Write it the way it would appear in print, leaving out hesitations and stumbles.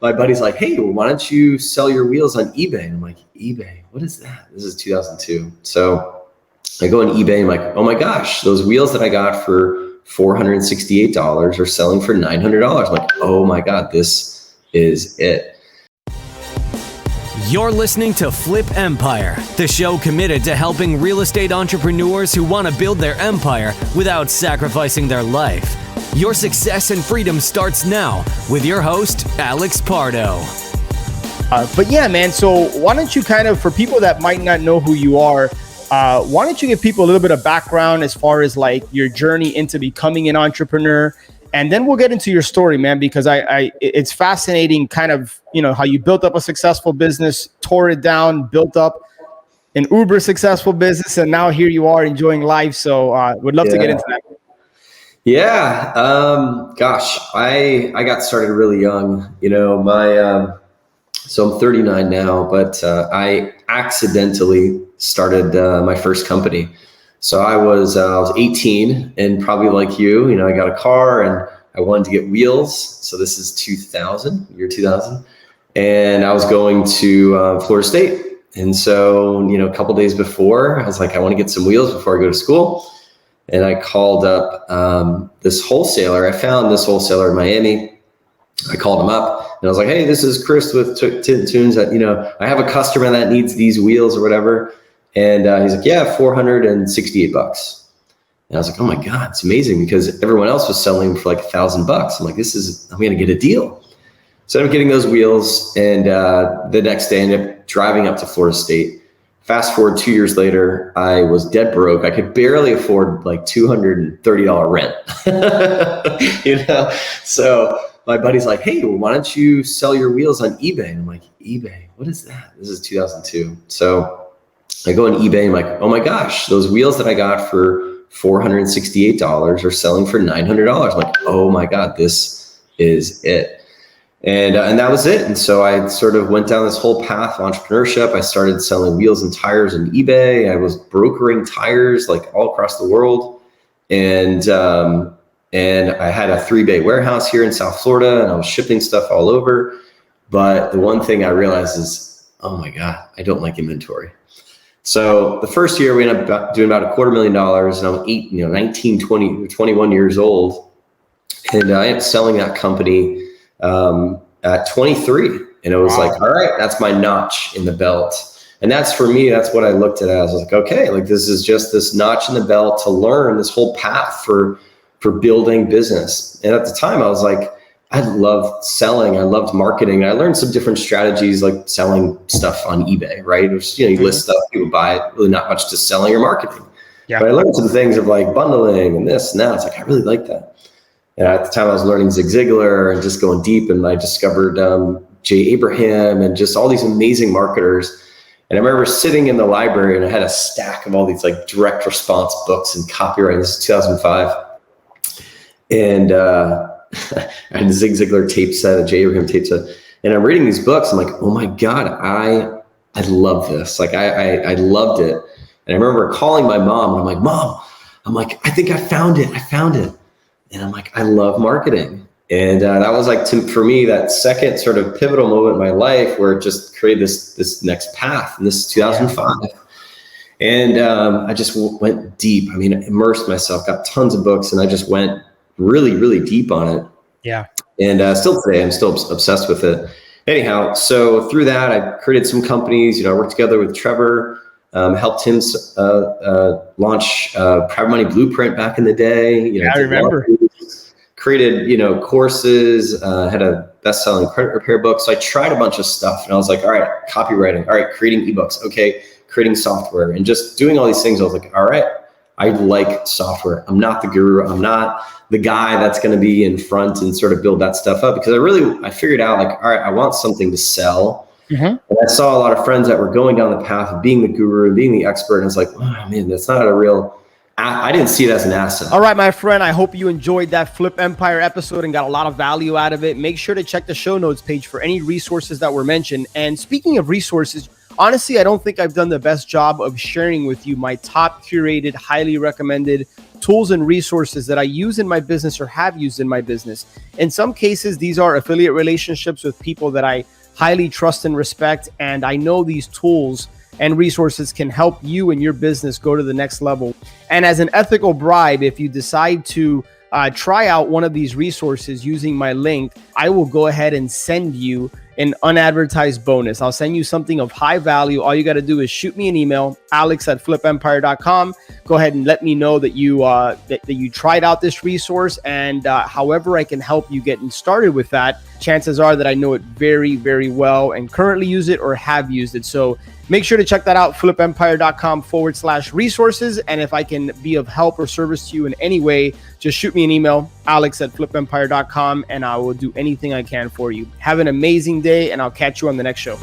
my buddy's like, hey, well, why don't you sell your wheels on eBay? And I'm like, eBay, what is that? This is 2002. So I go on eBay and I'm like, oh my gosh, those wheels that I got for $468 are selling for $900. I'm like, oh my God, this is it. You're listening to Flip Empire, the show committed to helping real estate entrepreneurs who want to build their empire without sacrificing their life. Your success and freedom starts now with your host, Alex Pardo. But yeah, man, so why don't you kind of, for people that might not know who you are, why don't you give people a little bit of background as far as like your journey into becoming an entrepreneur? And then we'll get into your story, man, because it's fascinating kind of, how you built up a successful business, tore it down, built up an uber successful business, and now here you are enjoying life. So would love to get into that. Yeah. Gosh, I got started really young, so I'm 39 now, but I accidentally started my first company. So I was 18 and probably like you, I got a car and I wanted to get wheels. So this is year 2000. And I was going to Florida State. And so, a couple days before, I was like, I want to get some wheels before I go to school. And I called up this wholesaler. I found this wholesaler in Miami. I called him up and I was like, hey, this is Chris with Tunes. I have a customer that needs these wheels or whatever. And he's like, yeah, $468. And I was like, oh my God, it's amazing, because everyone else was selling for like $1,000. I'm like, I'm going to get a deal. So I'm getting those wheels. And the next day I ended up driving up to Florida State. Fast forward 2 years later, I was dead broke. I could barely afford like $230 rent, So my buddy's like, hey, well, why don't you sell your wheels on eBay? And I'm like, eBay, what is that? This is 2002. So I go on eBay and I'm like, oh my gosh, those wheels that I got for $468 are selling for $900. I'm like, oh my God, this is it. And that was it. And so I sort of went down this whole path of entrepreneurship. I started selling wheels and tires on eBay. I was brokering tires like all across the world. And I had a 3-bay warehouse here in South Florida, and I was shipping stuff all over. But the one thing I realized is, oh my God, I don't like inventory. So the first year we ended up doing about $250,000, and I was 19, 20, 21 years old. And I ended up selling that company at 23. And it was like, all right, that's my notch in the belt. And that's, for me, that's what I looked at as. I was like, okay, like this is just this notch in the belt to learn this whole path for building business. And at the time I was like, I loved selling. I loved marketing. I learned some different strategies, like selling stuff on eBay, right? It was, you list stuff, people buy it, really not much to selling or marketing. Yeah. But I learned some things of like bundling and this and that. It's like, I really like that. And at the time I was learning Zig Ziglar and just going deep. And I discovered Jay Abraham and just all these amazing marketers. And I remember sitting in the library and I had a stack of all these like direct response books and copyright. This is 2005. And I had a Zig Ziglar tape set, a Jay Abraham tape set, and I'm reading these books. I'm like, oh my God, I love this. Like I loved it. And I remember calling my mom and I'm like, Mom, I think I found it. And I'm like, I love marketing. And that was like, for me, that second sort of pivotal moment in my life where it just created this next path. And this is 2005. And I just went deep. I immersed myself, got tons of books, and I just went really, really deep on it. Yeah. And still today, I'm still obsessed with it. Anyhow, so through that, I created some companies. I worked together with Trevor, helped him launch Private Money Blueprint back in the day. I remember. Created, courses, had a best-selling credit repair book. So I tried a bunch of stuff, and I was like, all right, copywriting. All right, creating ebooks. Okay, creating software, and just doing all these things. I was like, all right, I like software. I'm not the guru. I'm not the guy that's going to be in front and sort of build that stuff up, because I figured out like, all right, I want something to sell. Mm-hmm. And I saw a lot of friends that were going down the path of being the guru and being the expert. And I was like, oh man, that's not a real, I didn't see it as an asset. All right, my friend, I hope you enjoyed that Flip Empire episode and got a lot of value out of it. Make sure to check the show notes page for any resources that were mentioned. And speaking of resources, honestly, I don't think I've done the best job of sharing with you my top curated, highly recommended tools and resources that I use in my business or have used in my business. In some cases, these are affiliate relationships with people that I highly trust and respect, and I know these tools and resources can help you and your business go to the next level. And as an ethical bribe, if you decide to try out one of these resources using my link, I will go ahead and send you an unadvertised bonus. I'll send you something of high value. All you got to do is shoot me an email, alex@flipempire.com. Go ahead and let me know that you that you tried out this resource, and however I can help you getting started with that, chances are that I know it very, very well and currently use it or have used it. So make sure to check that out, flipempire.com/resources. And if I can be of help or service to you in any way, just shoot me an email, alex@flipempire.com, and I will do anything I can for you. Have an amazing day, and I'll catch you on the next show.